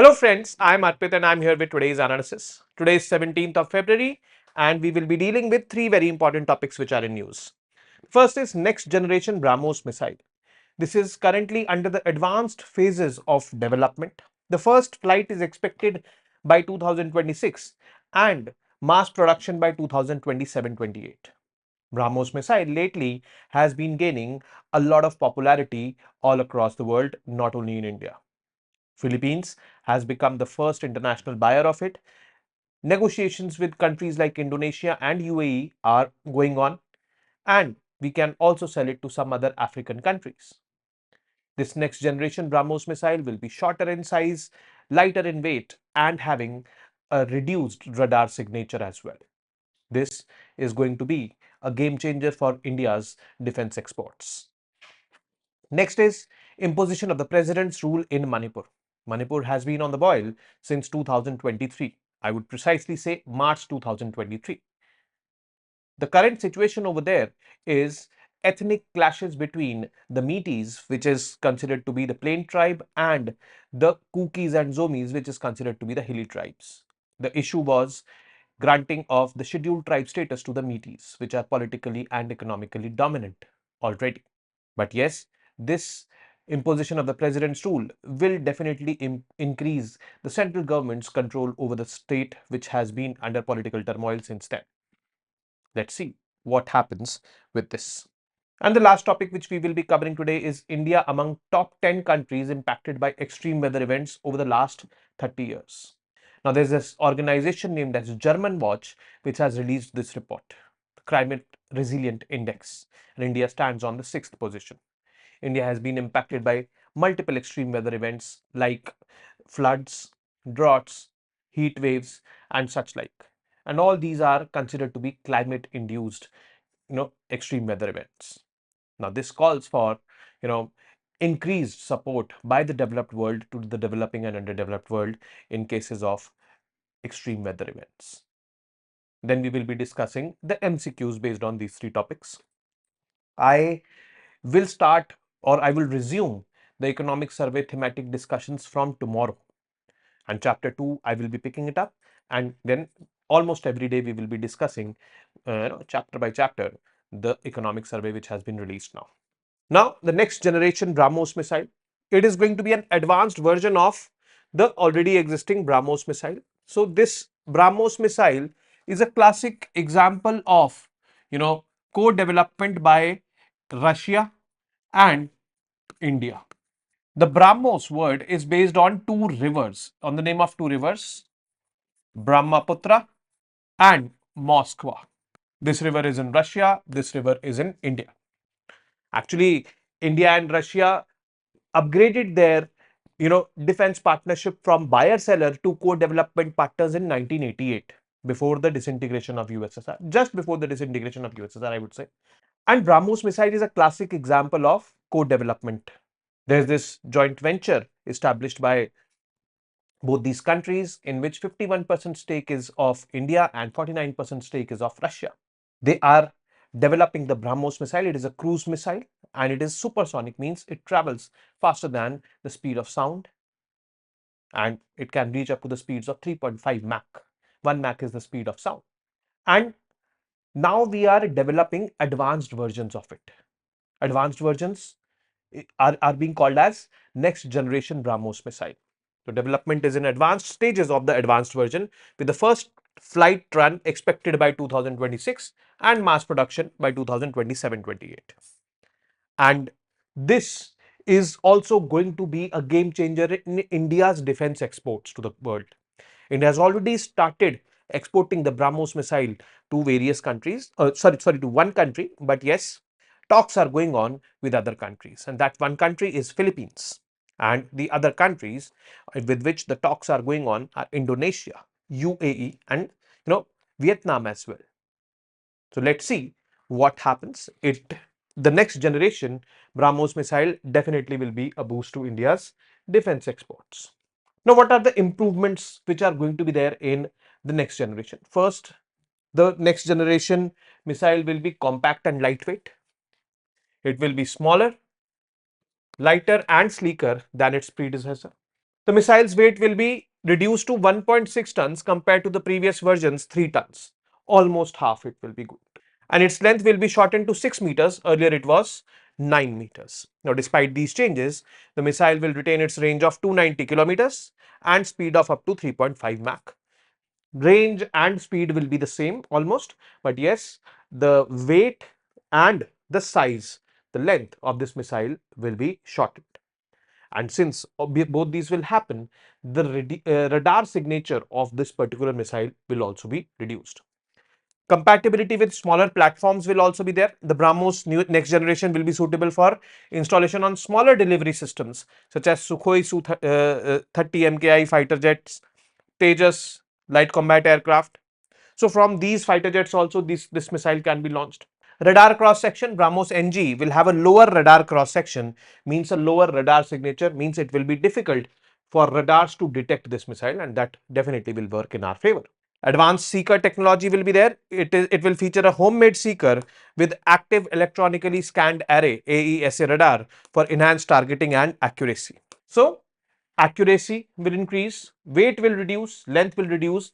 Hello friends, I am Arpit and I am here with today's analysis. Today is 17th of February and we will be dealing with three very important topics which are in news. First is next generation Brahmos missile. This is currently under the advanced phases of development. The first flight is expected by 2026 and mass production by 2027-28. Brahmos missile lately has been gaining a lot of popularity all across the world, not only in India. Philippines has become the first international buyer of it. Negotiations with countries like Indonesia and UAE are going on, and we can also sell it to some other African countries. This next generation Brahmos missile will be shorter in size, lighter in weight, and having a reduced radar signature as well. This is going to be a game changer for India's defense exports. Next is imposition of the president's rule in Manipur. Manipur has been on the boil since 2023. I would precisely say March 2023. The current situation over there is ethnic clashes between the Metis, which is considered to be the plain tribe, and the Kukis and Zomis, which is considered to be the hilly tribes. The issue was granting of the scheduled tribe status to the Metis, which are politically and economically dominant already. But yes, this imposition of the president's rule will definitely increase the central government's control over the state, which has been under political turmoil since then. Let's see what happens with this. And the last topic which we will be covering today is India among top 10 countries impacted by extreme weather events over the last 30 years. Now, there's this organization named as German Watch, which has released this report, the Climate Resilient Index, and India stands on the 6th position. India has been impacted by multiple extreme weather events like floods, droughts, heat waves, and such like. And all these are considered to be climate induced, extreme weather events. Now, this calls for, increased support by the developed world to the developing and underdeveloped world in cases of extreme weather events. Then we will be discussing the MCQs based on these three topics. I will start or I will resume the economic survey thematic discussions from tomorrow. And chapter 2, I will be picking it up. And then almost every day we will be discussing chapter by chapter the economic survey which has been released now. Now, the next generation Brahmos missile, it is going to be an advanced version of the already existing Brahmos missile. So, this Brahmos missile is a classic example of, co-development by Russia and India. The Brahmos word is based on two rivers, on the name of two rivers, Brahmaputra and Moskva. This river is in Russia, this river is in India. Actually, India and Russia upgraded their defense partnership from buyer seller to co-development partners in 1988, before the disintegration of USSR, just before the disintegration of USSR, I would say. And Brahmos missile is a classic example of co-development. There's this joint venture established by both these countries in which 51% stake is of India and 49% stake is of Russia. They are developing the Brahmos missile. It is a cruise missile and it is supersonic, means it travels faster than the speed of sound and it can reach up to the speeds of 3.5 Mach. 1 Mach is the speed of sound. And now we are developing advanced versions of it. Advanced versions are being called as next generation Brahmos missile. So development is in advanced stages of the advanced version, with the first flight run expected by 2026 and mass production by 2027-28. And this is also going to be a game changer in India's defense exports to the world. India has already started exporting the Brahmos missile to various countries, to one country, but yes, talks are going on with other countries, and that one country is Philippines. And the other countries with which the talks are going on are Indonesia, UAE, and Vietnam as well. So let's see what happens. The next generation Brahmos missile definitely will be a boost to India's defense exports. Now, what are the improvements which are going to be there in the next generation? First, the next generation missile will be compact and lightweight. It will be smaller, lighter and sleeker than its predecessor. The missile's weight will be reduced to 1.6 tons compared to the previous version's 3 tons. Almost half it will be good. And its length will be shortened to 6 meters. Earlier it was 9 meters. Now, despite these changes, the missile will retain its range of 290 kilometers and speed of up to 3.5 Mach. Range and speed will be the same almost, but yes, the weight and the size, the length of this missile will be shortened. And since both these will happen, the radar signature of this particular missile will also be reduced. Compatibility with smaller platforms will also be there. The Brahmos next generation will be suitable for installation on smaller delivery systems such as Sukhoi Su-30 MKI fighter jets, Tejas light combat aircraft. So from these fighter jets also this missile can be launched. Radar cross section, Brahmos NG will have a lower radar cross section, means a lower radar signature, means it will be difficult for radars to detect this missile, and that definitely will work in our favor. Advanced seeker technology will be there. It will feature a homemade seeker with active electronically scanned array AESA radar for enhanced targeting and accuracy. So accuracy will increase, weight will reduce, length will reduce.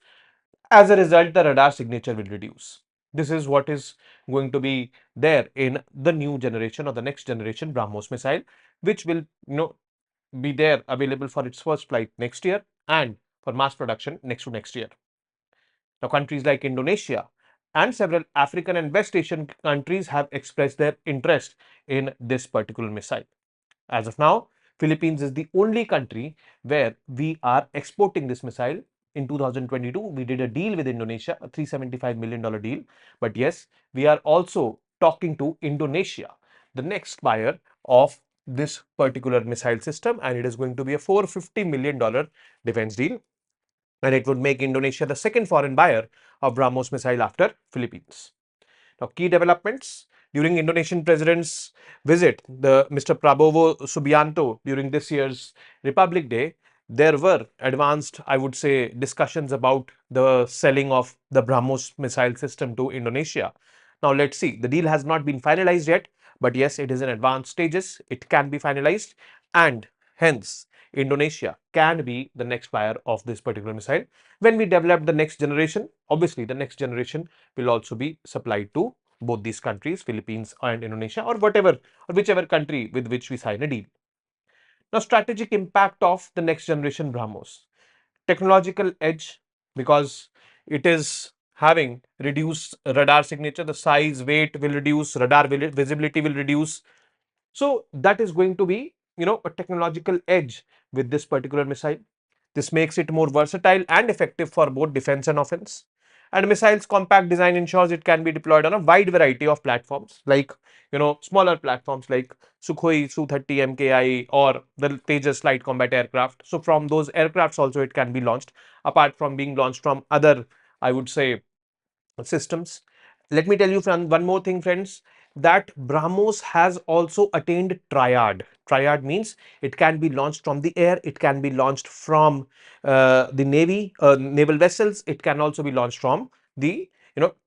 As a result, the radar signature will reduce. This is what is going to be there in the new generation or the next generation Brahmos missile, which will be there available for its first flight next year and for mass production next to next year. Now, countries like Indonesia and several African and West Asian countries have expressed their interest in this particular missile. As of now, Philippines is the only country where we are exporting this missile. In 2022, we did a deal with Indonesia, a $375 million deal. But yes, we are also talking to Indonesia, the next buyer of this particular missile system, and it is going to be a $450 million defense deal, and it would make Indonesia the second foreign buyer of Brahmos missile after Philippines. Now, key developments during Indonesian president's visit, the Mr. Prabowo Subianto during this year's Republic Day, there were advanced, I would say, discussions about the selling of the Brahmos missile system to Indonesia. Now, let's see. The deal has not been finalized yet, but yes, it is in advanced stages. It can be finalized, and hence Indonesia can be the next buyer of this particular missile. When we develop the next generation, obviously the next generation will also be supplied to both these countries, Philippines and Indonesia, or whatever or whichever country with which we sign a deal. Now, strategic impact of the next generation Brahmos. Technological edge, because it is having reduced radar signature, the size, weight will reduce, radar visibility will reduce. So that is going to be, a technological edge with this particular missile. This makes it more versatile and effective for both defense and offense. And missile's compact design ensures it can be deployed on a wide variety of platforms, like smaller platforms like Sukhoi Su-30 MKI or the Tejas light combat aircraft. So from those aircrafts also it can be launched, apart from being launched from other, I would say, systems. Let me tell you one more thing, friends, that Brahmos has also attained triad. Triad means it can be launched from the air, it can be launched from the navy, naval vessels, it can also be launched from the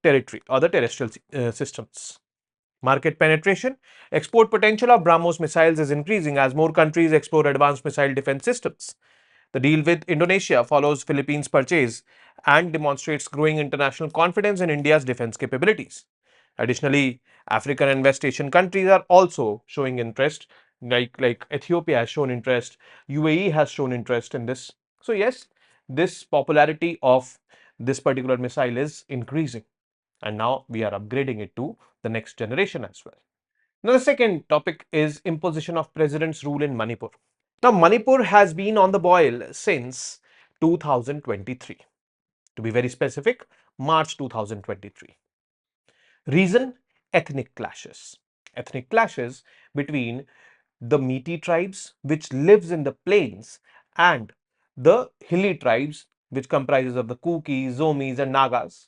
territory or the terrestrial systems. Market penetration. Export potential of Brahmos missiles is increasing as more countries explore advanced missile defense systems. The deal with Indonesia follows Philippines' purchase and demonstrates growing international confidence in India's defense capabilities. Additionally, African and West Asian countries are also showing interest, like Ethiopia has shown interest, UAE has shown interest in this. So yes, this popularity of this particular missile is increasing, and now we are upgrading it to the next generation as well. Now, the second topic is imposition of president's rule in Manipur. Now, Manipur has been on the boil since 2023. To be very specific, March 2023. Reason: ethnic clashes. Ethnic clashes between the Metis tribes, which lives in the plains, and the hilly tribes, which comprises of the Kukis, Zomis, and Nagas.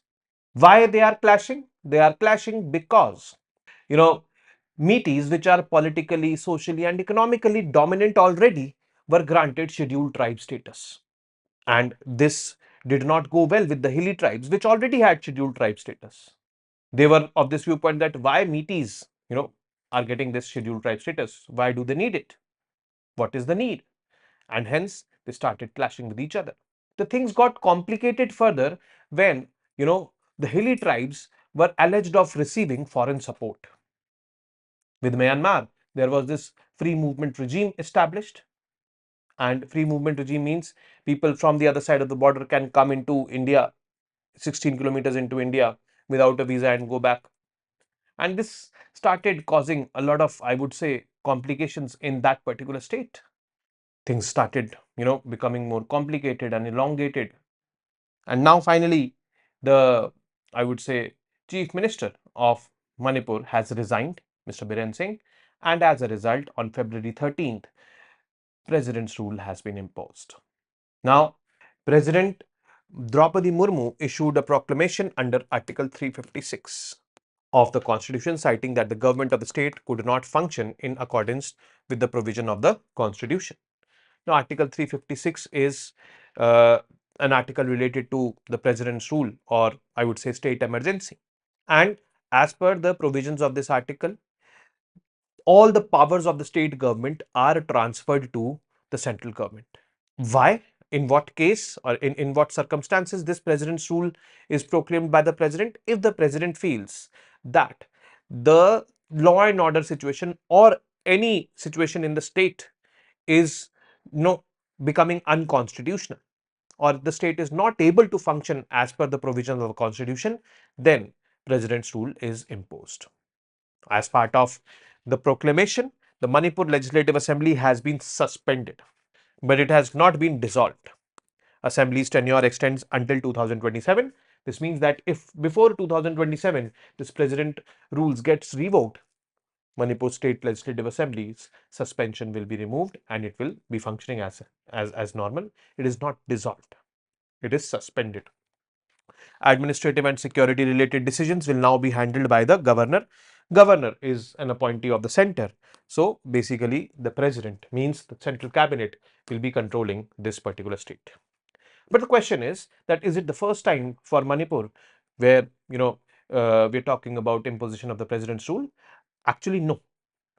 Why they are clashing? They are clashing because, you know, Metis, which are politically, socially, and economically dominant already, were granted scheduled tribe status. And this did not go well with the hilly tribes, which already had scheduled tribe status. They were of this viewpoint that why Metis, are getting this scheduled tribe status? Why do they need it? What is the need? And hence, they started clashing with each other. The things got complicated further when, the hilly tribes were alleged of receiving foreign support. With Myanmar, there was this free movement regime established, and free movement regime means people from the other side of the border can come into India, 16 kilometers into India without a visa and go back. And this started causing a lot of, I would say, complications in that particular state. Things started, becoming more complicated and elongated. And now finally, the, I would say, chief minister of Manipur has resigned, Mr. Biren Singh, and as a result, on February 13th, president's rule has been imposed. Now, President Draupadi Murmu issued a proclamation under Article 356 of the Constitution, citing that the government of the state could not function in accordance with the provision of the Constitution. Now, Article 356 is an article related to the president's rule, or I would say state emergency. And as per the provisions of this article, all the powers of the state government are transferred to the central government. Why? In what case or in what circumstances this president's rule is proclaimed by the president? If the president feels that the law and order situation or any situation in the state is becoming unconstitutional, or the state is not able to function as per the provisions of the constitution, then president's rule is imposed. As part of the proclamation, the Manipur Legislative Assembly has been suspended, but it has not been dissolved. Assembly's tenure extends until 2027. This means that if before 2027 this president rules gets revoked, Manipur State Legislative Assembly's suspension will be removed and it will be functioning as normal. It is not dissolved. It is suspended. Administrative and security related decisions will now be handled by the governor. Governor is an appointee of the center. So basically, the president means the central cabinet will be controlling this particular state. But the question is it the first time for Manipur where we're talking about imposition of the president's rule? Actually, no.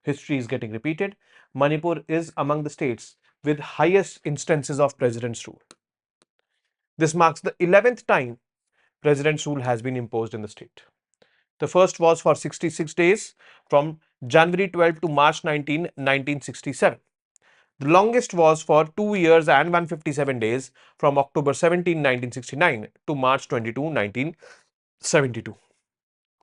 History is getting repeated. Manipur is among the states with highest instances of president's rule. This marks the 11th time president's rule has been imposed in the state. The first was for 66 days from January 12 to March 19, 1967. The longest was for 2 years and 157 days from October 17, 1969 to March 22, 1972.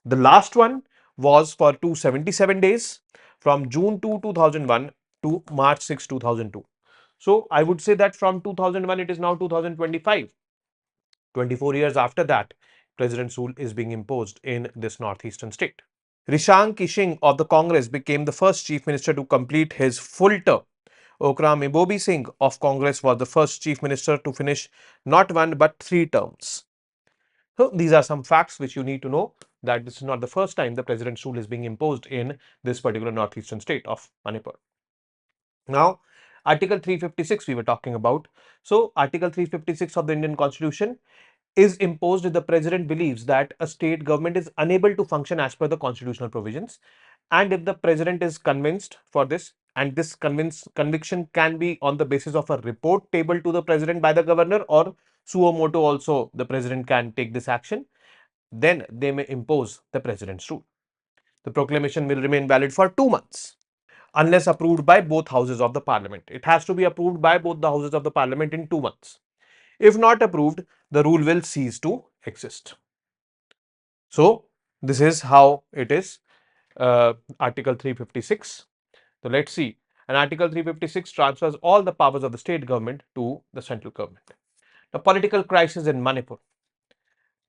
The last one was for 277 days from June 2, 2001 to March 6, 2002. So I would say that from 2001 it is now 2025. 24 years after that, president's rule is being imposed in this northeastern state. Rishang Kishing of the Congress became the first chief minister to complete his full term. Okram Ibobi Singh of Congress was the first chief minister to finish not one but 3 terms. So these are some facts which you need to know, that this is not the first time the president's rule is being imposed in this particular northeastern state of Manipur. Now, Article 356 we were talking about. So, Article 356 of the Indian Constitution is imposed if the president believes that a state government is unable to function as per the constitutional provisions, and if the president is convinced for this, and this conviction can be on the basis of a report tabled to the president by the governor, or suo motu also the president can take this action, then they may impose the president's rule. The proclamation will remain valid for 2 months unless approved by both houses of the parliament. It has to be approved by both the houses of the parliament in 2 months. If not approved, the rule will cease to exist. So, this is how it is. Article 356. So, let's see. And Article 356 transfers all the powers of the state government to the central government. The political crisis in Manipur.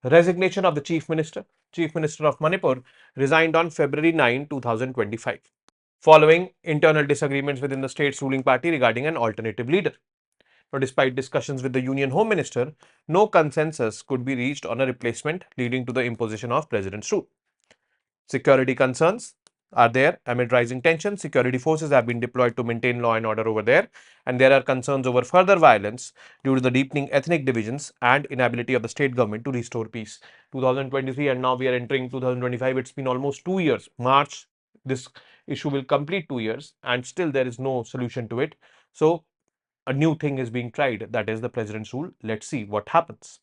Resignation of the Chief Minister. Chief Minister of Manipur resigned on February 9, 2025, following internal disagreements within the state's ruling party regarding an alternative leader. But despite discussions with the Union Home Minister, no consensus could be reached on a replacement, leading to the imposition of president's rule. Security concerns are there. Amid rising tensions, security forces have been deployed to maintain law and order over there, and there are concerns over further violence due to the deepening ethnic divisions and inability of the state government to restore peace. 2023 and now we are entering 2025. It's been almost 2 years. March, this issue will complete 2 years, and still there is no solution to it. So a new thing is being tried, that is the president's rule. Let's see what happens.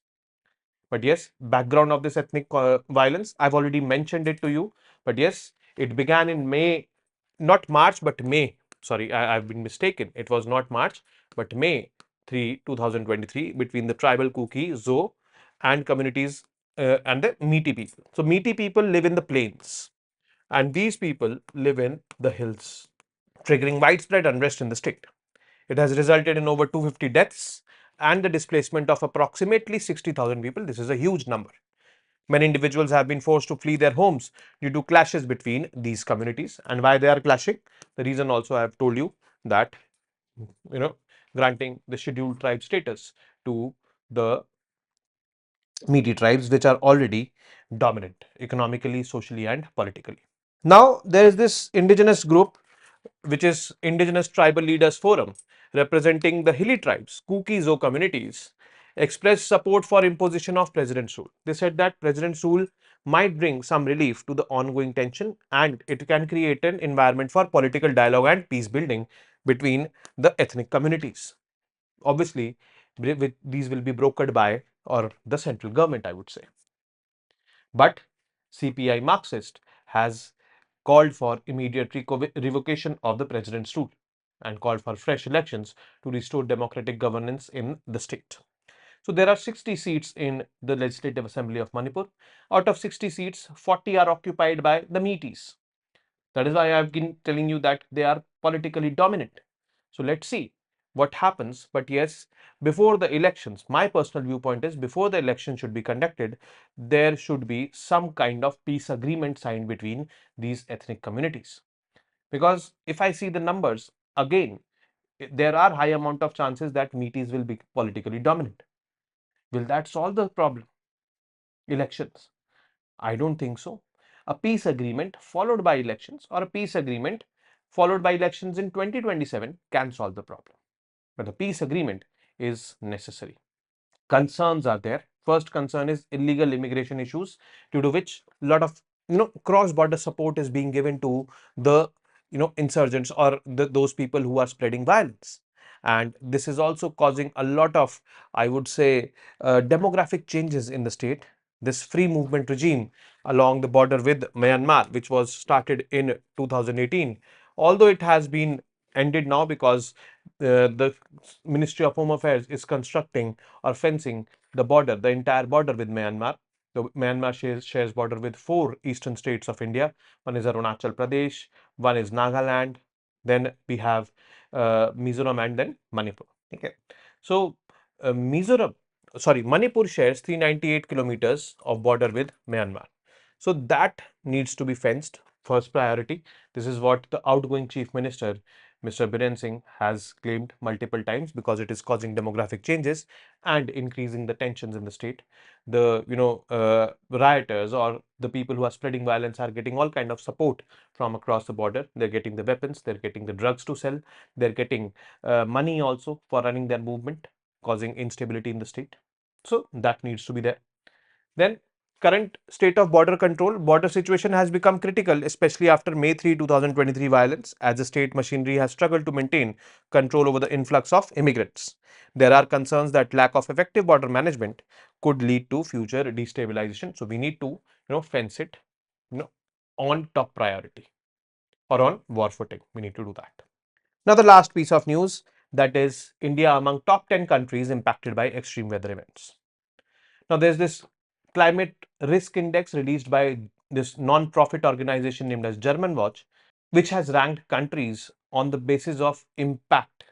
But yes, background of this ethnic violence, I've already mentioned it to you. But yes, it began in May, not March, but May. Sorry, I've been mistaken. It was not March, but May 2023, between the tribal Kuki, Zo, and communities and the Meeti people. So, Meeti people live in the plains, and these people live in the hills, triggering widespread unrest in the state. It has resulted in over 250 deaths and the displacement of approximately 60,000 people. This is a huge number. Many individuals have been forced to flee their homes due to clashes between these communities. And why they are clashing? The reason also I have told you, that you know granting the scheduled tribe status to the Meaty tribes, which are already dominant economically, socially, and politically. Now, there is this indigenous group, which is Indigenous Tribal Leaders Forum, representing the hilly tribes, Kuki-Zo communities, expressed support for imposition of President's rule. They said that President's rule might bring some relief to the ongoing tension, and it can create an environment for political dialogue and peace building between the ethnic communities. Obviously, these will be brokered by or the central government, I would say. But CPI Marxist has called for immediate revocation of the president's rule and called for fresh elections to restore democratic governance in the state. So there are 60 seats in the Legislative Assembly of Manipur. Out of 60 seats, 40 are occupied by the Meiteis. That is why I've been telling you that they are politically dominant. So let's see what happens. But yes, before the elections, my personal viewpoint is, before the election should be conducted, there should be some kind of peace agreement signed between these ethnic communities. Because if I see the numbers, again, there are high amount of chances that Meiteis will be politically dominant. Will that solve the problem? Elections? I don't think so. A peace agreement followed by elections, or a peace agreement followed by elections in 2027 can solve the problem. But a peace agreement is necessary. Concerns are there. First concern is illegal immigration issues, due to which a lot of cross-border support is being given to the insurgents, or those people who are spreading violence. And this is also causing a lot of, I would say, demographic changes in the state. This free movement regime along the border with Myanmar, which was started in 2018, although it has been ended now because the Ministry of Home Affairs is constructing or fencing the border, the entire border with Myanmar. So Myanmar shares border with 4 eastern states of India. One is Arunachal Pradesh, one is Nagaland, then we have Mizoram, and then Manipur. Okay. So Manipur shares 398 kilometers of border with Myanmar. So that needs to be fenced, first priority. This is what the outgoing Chief Minister, Mr. Biren Singh, has claimed multiple times, because it is causing demographic changes and increasing the tensions in the state. The rioters, or the people who are spreading violence, are getting all kind of support from across the border. They're getting the weapons, they're getting the drugs to sell, they're getting money also for running their movement, causing instability in the state. So that needs to be there. Then, current state of border control, border situation has become critical, especially after May 3, 2023 violence, as the state machinery has struggled to maintain control over the influx of immigrants. There are concerns that lack of effective border management could lead to future destabilization. So we need to, fence it, you know, on top priority, or on war footing. We need to do that. Now, the last piece of news, that is India among top 10 countries impacted by extreme weather events. Now, there's this climate risk index released by this non-profit organization named as German Watch, which has ranked countries on the basis of impact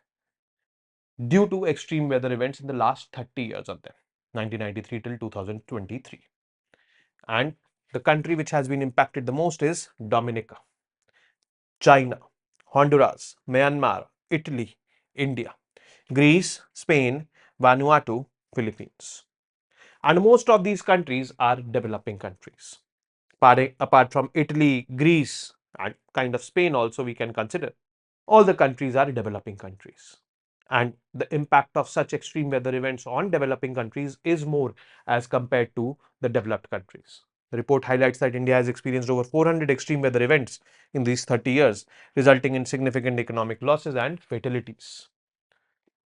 due to extreme weather events in the last 30 years of them, 1993 till 2023. And the country which has been impacted the most is Dominica, China, Honduras, Myanmar, Italy, India, Greece, Spain, Vanuatu, Philippines. And most of these countries are developing countries. Apart from Italy, Greece, and kind of Spain also we can consider, all the countries are developing countries. And the impact of such extreme weather events on developing countries is more as compared to the developed countries. The report highlights that India has experienced over 400 extreme weather events in these 30 years, resulting in significant economic losses and fatalities.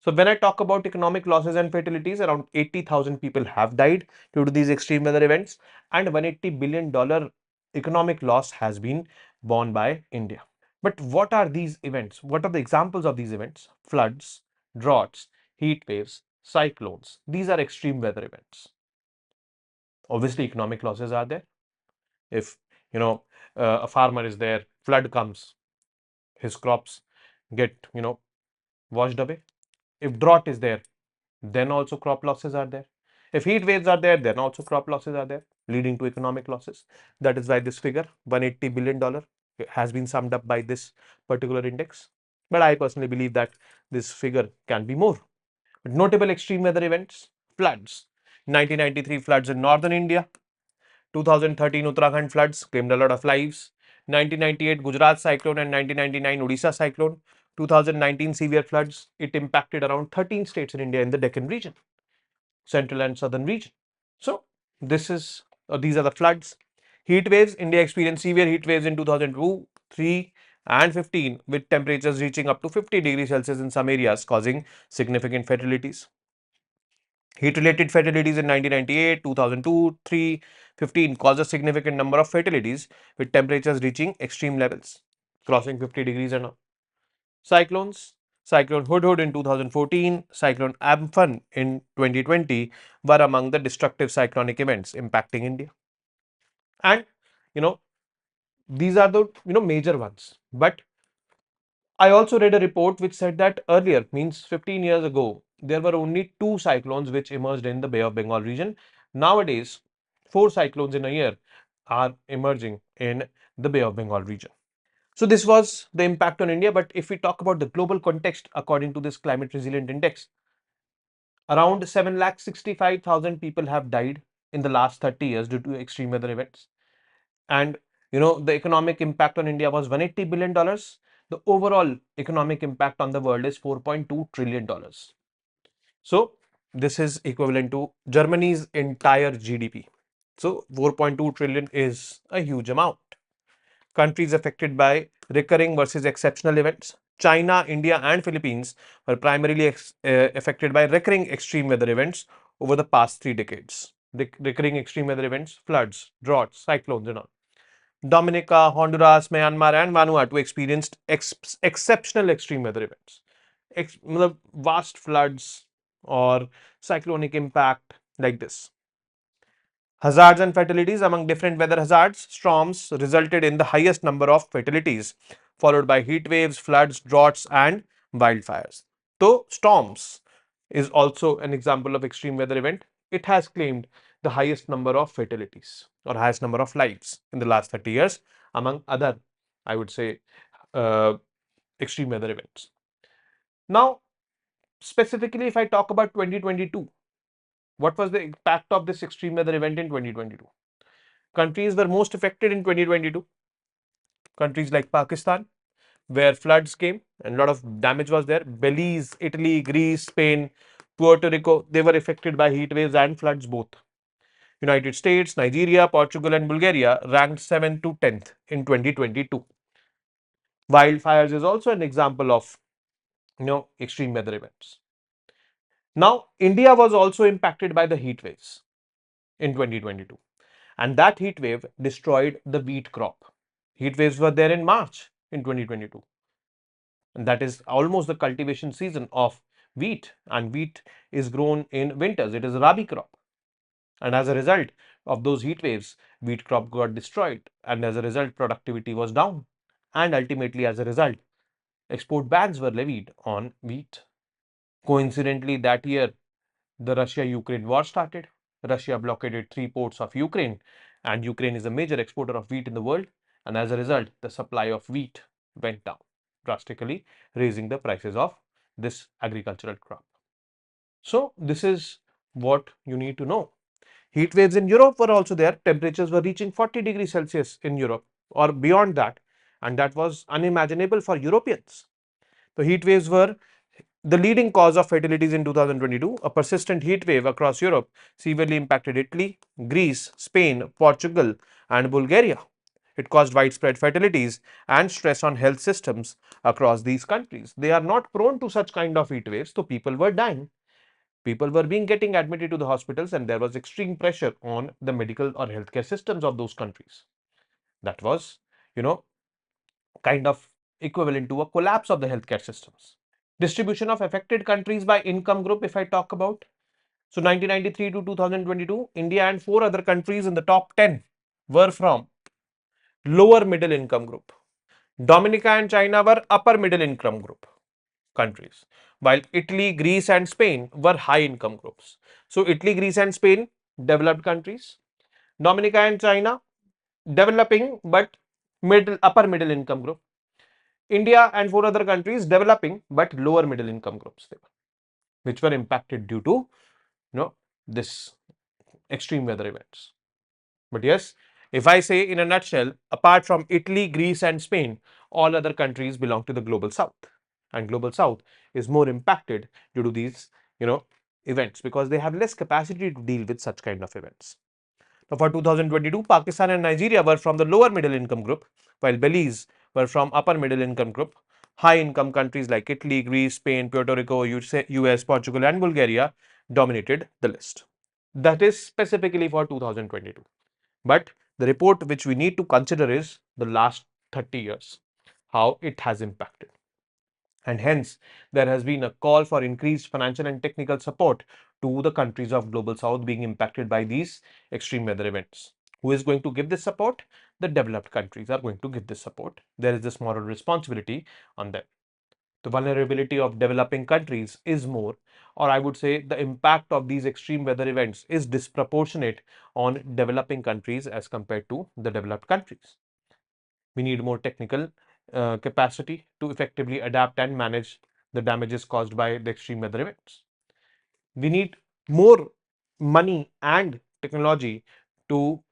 So when I talk about economic losses and fatalities, around 80,000 people have died due to these extreme weather events, and $180 billion economic loss has been borne by India. But what are these events? What are the examples of these events? Floods, droughts, heat waves, cyclones. These are extreme weather events. Obviously, economic losses are there. If a farmer is there, flood comes, his crops get washed away. If drought is there, then also crop losses are there. If heat waves are there, then also crop losses are there, leading to economic losses. That is why this figure, $180 billion, has been summed up by this particular index. But I personally believe that this figure can be more. But notable extreme weather events, floods. 1993 floods in northern India, 2013 Uttarakhand floods claimed a lot of lives, 1998 Gujarat cyclone and 1999 Odisha cyclone, 2019 severe floods. It impacted around 13 states in India in the Deccan region, central and southern region. So these are the floods. Heat waves. India experienced severe heat waves in 2002, 3 and 15 with temperatures reaching up to 50 degrees Celsius in some areas, causing significant fatalities. Heat-related fatalities in 1998, 2002, 3, 15 caused a significant number of fatalities with temperatures reaching extreme levels, crossing 50 degrees and up. Cyclones. Cyclone Hudhud in 2014, Cyclone Amphan in 2020 were among the destructive cyclonic events impacting India. And you know these are the major ones. But I also read a report which said that earlier, means 15 years ago, there were only 2 cyclones which emerged in the Bay of Bengal region. Nowadays, 4 cyclones in a year are emerging in the Bay of Bengal region. So this was the impact on India. But if we talk about the global context, according to this climate resilient index, around 7,65,000 people have died in the last 30 years due to extreme weather events. And the economic impact on India was $180 billion. The overall economic impact on the world is $4.2 trillion. So this is equivalent to Germany's entire GDP. So 4.2 trillion is a huge amount. Countries affected by recurring versus exceptional events. China, India and Philippines were primarily affected by recurring extreme weather events over the past 3 decades. Recurring extreme weather events, floods, droughts, cyclones and all. Dominica, Honduras, Myanmar and Vanuatu experienced exceptional extreme weather events. Vast floods or cyclonic impact like this. Hazards and fatalities. Among different weather hazards, storms resulted in the highest number of fatalities, followed by heat waves, floods, droughts and wildfires. So storms is also an example of extreme weather event. It has claimed the highest number of fatalities or highest number of lives in the last 30 years, among other, I would say, uh, extreme weather events. Now, specifically, if I talk about 2022, what was the impact of this extreme weather event in 2022? Countries were most affected in 2022. Countries like Pakistan, where floods came and a lot of damage was there. Belize, Italy, Greece, Spain, Puerto Rico, they were affected by heat waves and floods both. United States, Nigeria, Portugal and Bulgaria ranked 7th to 10th in 2022. Wildfires is also an example of extreme weather events. Now, India was also impacted by the heat waves in 2022, and that heat wave destroyed the wheat crop. Heat waves were there in March in 2022, and that is almost the cultivation season of wheat, and wheat is grown in winters. It is a rabi crop, and as a result of those heat waves, wheat crop got destroyed, and as a result, productivity was down, and ultimately, as a result, export bans were levied on wheat. Coincidentally, that year, the Russia-Ukraine war started. Russia blockaded 3 ports of Ukraine, and Ukraine is a major exporter of wheat in the world. And as a result, the supply of wheat went down drastically, raising the prices of this agricultural crop. So, this is what you need to know. Heat waves in Europe were also there. Temperatures were reaching 40 degrees Celsius in Europe or beyond that, and that was unimaginable for Europeans. The heat waves were the leading cause of fatalities in 2022. A persistent heat wave across Europe severely impacted Italy, Greece, Spain, Portugal and Bulgaria. It caused widespread fatalities and stress on health systems across these countries. They are not prone to such kind of heat waves, so people were dying. People were being getting admitted to the hospitals, and there was extreme pressure on the medical or healthcare systems of those countries. That was, you know, kind of equivalent to a collapse of the healthcare systems. Distribution of affected countries by income group, if I talk about. So 1993 to 2022, India and 4 other countries in the top 10 were from lower middle income group. Dominica and China were upper middle income group countries, while Italy, Greece and Spain were high income groups. So Italy, Greece and Spain, developed countries. Dominica and China, developing but upper middle income group. India and 4 other countries, developing but lower middle income groups, which were impacted due to this extreme weather events. But yes, if I say in a nutshell, apart from Italy, Greece and Spain, all other countries belong to the global south, and global south is more impacted due to these events because they have less capacity to deal with such kind of events. Now for 2022, Pakistan and Nigeria were from the lower middle income group, while Belize were from upper middle income group. High income countries like Italy, Greece, Spain, Puerto Rico, US, Portugal and Bulgaria dominated the list. That is specifically for 2022. But the report which we need to consider is the last 30 years, how it has impacted. And hence, there has been a call for increased financial and technical support to the countries of Global South being impacted by these extreme weather events. Who is going to give this support? The developed countries are going to give this support. There is this moral responsibility on them. The vulnerability of developing countries is more, or I would say the impact of these extreme weather events is disproportionate on developing countries as compared to the developed countries. We need more technical capacity to effectively adapt and manage the damages caused by the extreme weather events. We need more money and technology to,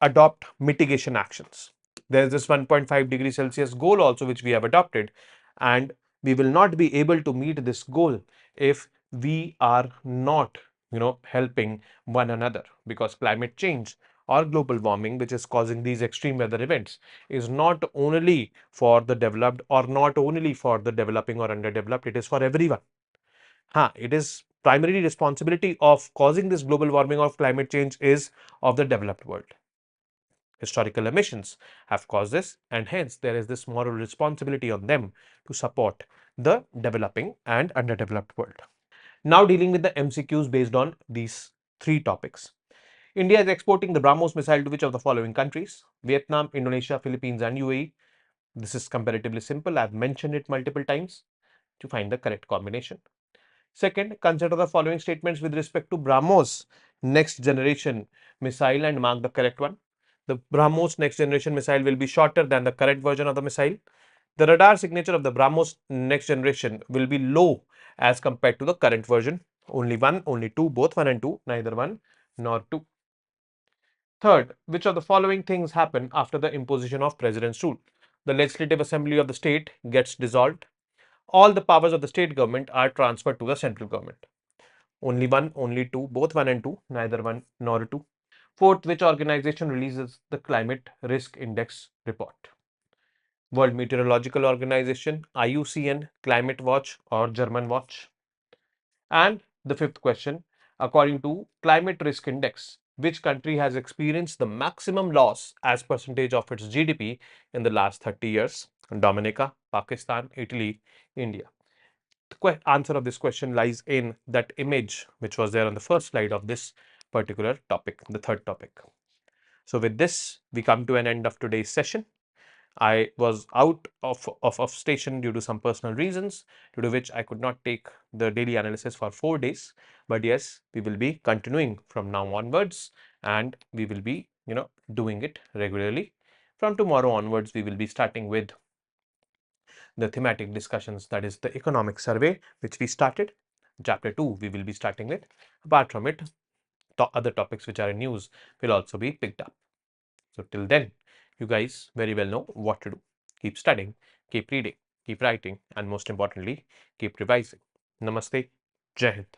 adopt mitigation actions. There's this 1.5 degrees Celsius goal also which we have adopted, and we will not be able to meet this goal if we are not helping one another, because climate change or global warming, which is causing these extreme weather events, is not only for the developed or not only for the developing or underdeveloped, it is for everyone. It is primarily responsibility of causing this global warming of climate change is of the developed world. Historical emissions have caused this, and hence there is this moral responsibility on them to support the developing and underdeveloped world. Now dealing with the MCQs based on these 3 topics. India is exporting the Brahmos missile to which of the following countries? Vietnam, Indonesia, Philippines and UAE. This is comparatively simple. I have mentioned it multiple times to find the correct combination. Second, consider the following statements with respect to Brahmos next generation missile and mark the correct one. The Brahmos next generation missile will be shorter than the current version of the missile. The radar signature of the Brahmos next generation will be low as compared to the current version. Only one, only two, both 1 and 2, neither 1 nor 2. Third, which of the following things happen after the imposition of president's rule? The legislative assembly of the state gets dissolved. All the powers of the state government are transferred to the central government. Only one, only two, both 1 and 2, neither 1 nor 2. Fourth, which organization releases the climate risk index report? World Meteorological Organization, IUCN, Climate Watch or German Watch? And the fifth question, according to climate risk index, which country has experienced the maximum loss as percentage of its GDP in the last 30 years? Dominica, Pakistan, Italy, India. The answer of this question lies in that image which was there on the first slide of this particular topic, the third topic. So with this, we come to an end of today's session. I was out of station due to some personal reasons, due to which I could not take the daily analysis for 4 days. But yes, we will be continuing from now onwards, and we will be, doing it regularly. From tomorrow onwards, we will be starting with the thematic discussions, that is the economic survey, which we started. Chapter 2, we will be starting with. Apart from it, the other topics which are in news will also be picked up. So till then, you guys very well know what to do. Keep studying, keep reading, keep writing, and most importantly, keep revising. Namaste. Jai Hind.